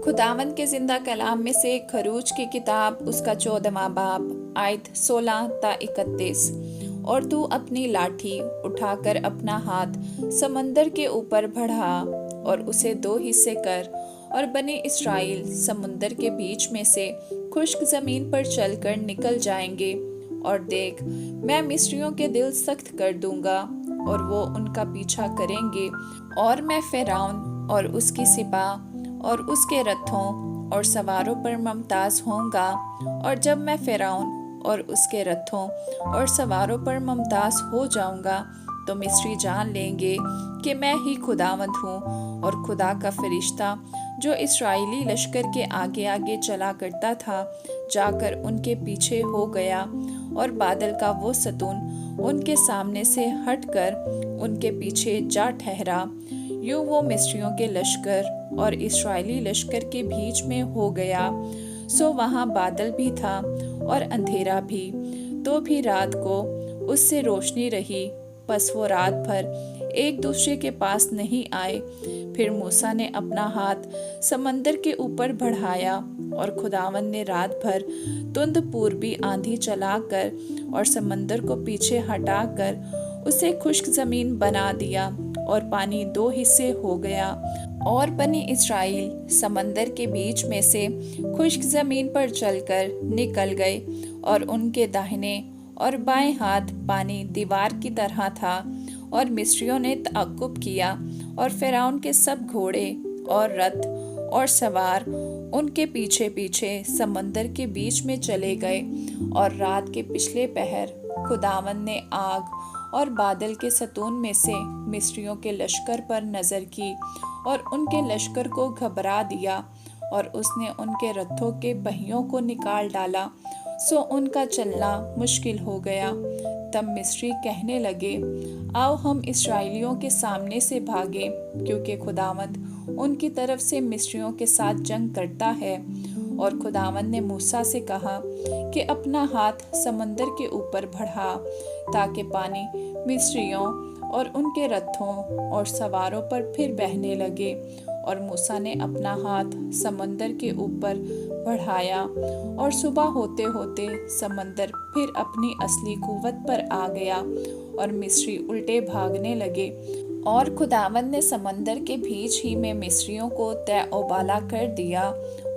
खुदावंद के जिंदा कलाम में से खरूज की किताब उसका 14वां बाब आयत 16 ता 31। और तू अपनी लाठी उठाकर अपना हाथ समंदर के ऊपर बढ़ा और उसे 2 हिस्से कर, और बने इस्राएल समुंदर के बीच में से खुश्क जमीन पर चलकर निकल जाएंगे। और देख, मैं मिस्रियों के दिल सख्त कर दूंगा और वो उनका पीछा करेंगे। और मैं फिरौन और उसकी सिपाह और उसके रथों और सवारों पर मुमताज होऊंगा। और जब मैं फिरौन और उसके रथों और सवारों पर मुमताज हो जाऊंगा तो मिस्री जान लेंगे कि मैं ही खुदावंद हूँ। और खुदा का फरिश्ता जो इस्राएली लश्कर के आगे आगे चला करता था जाकर उनके पीछे हो गया, और बादल का वो सतून उनके सामने से हटकर उनके पीछे जा ठहरा। यूं वो मिस्रियों के लश्कर और इस्राएली लश्कर के बीच में हो गया। सो वहाँ बादल भी था और अंधेरा भी, तो भी रात को उससे रोशनी रही। बस वो रात भर एक दूसरे के पास नहीं आए। फिर मूसा ने अपना हाथ समंदर के ऊपर बढ़ाया, और खुदावंद ने रात भर तुंद पूर्वी आंधी चलाकर और समंदर को पीछे हटाकर उसे खुश्क जमीन बना दिया, और पानी 2 हिस्से हो गया। और बनी इस्राएल समंदर के बीच में से खुश्क जमीन पर चलकर निकल गए, और उनके दाहिने और बाएं हाथ पानी दीवार की तरह था। और मिस्रियों ने तअक्कुब किया, और फिरौन के सब घोड़े और रथ और सवार उनके पीछे पीछे समंदर के बीच में चले गए। और रात के पिछले पहर खुदावंद ने आग और बादल के सतून में से मिस्रियों के लश्कर पर नजर की और उनके लश्कर को घबरा दिया, और उसने उनके रथों के पहियों को निकाल डाला, सो उनका चलना मुश्किल हो गया। तब मिस्री कहने लगे, आओ हम इस्राएलियों के सामने से भागें, क्योंकि खुदावंद उनकी तरफ से मिस्रियों के साथ जंग करता है। और खुदावंद ने मूसा से कहा कि अपना हाथ समंदर के ऊपर बढ़ा, ताकि पानी मिस्रियों और उनके रथों और सवारों पर फिर बहने लगे। और मूसा ने अपना हाथ समंदर के ऊपर बढ़ाया, और सुबह होते होते समंदर फिर अपनी असली कुव्वत पर आ गया, और मिस्री उल्टे भागने लगे। और खुदावंद ने समंदर के बीच ही में मिस्रियों को तय उबाला कर दिया,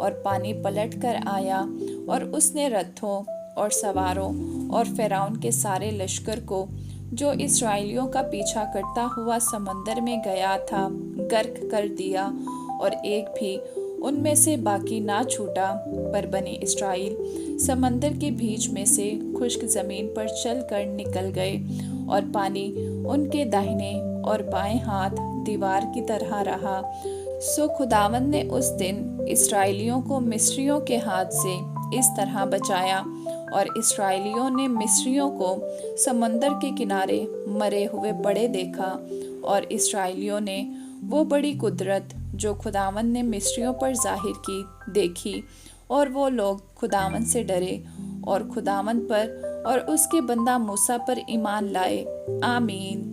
और पानी पलट कर आया, और उसने रथों और सवारों और फिरौन के सारे लश्कर को जो इस्राएलियों का पीछा करता हुआ समंदर में गया था गर्क कर दिया, और एक भी उनमें से बाकी ना छूटा। पर बनी इस्राएल समंदर के बीच में से खुश्क जमीन पर चल कर निकल गए, और पानी उनके दाहिने और बाएं हाथ दीवार की तरह रहा। सो खुदावंद ने उस दिन इस्राएलियों को मिस्रियों के हाथ से इस तरह बचाया, और इस्राएलियों ने मिस्रियों को समंदर के किनारे मरे हुए पड़े देखा। और इस्राएलियों ने वो बड़ी कुदरत जो खुदावंद ने मिस्रियों पर जाहिर की देखी, और वो लोग खुदावंद से डरे और खुदावंद पर और उसके बंदा मूसा पर ईमान लाए। आमीन।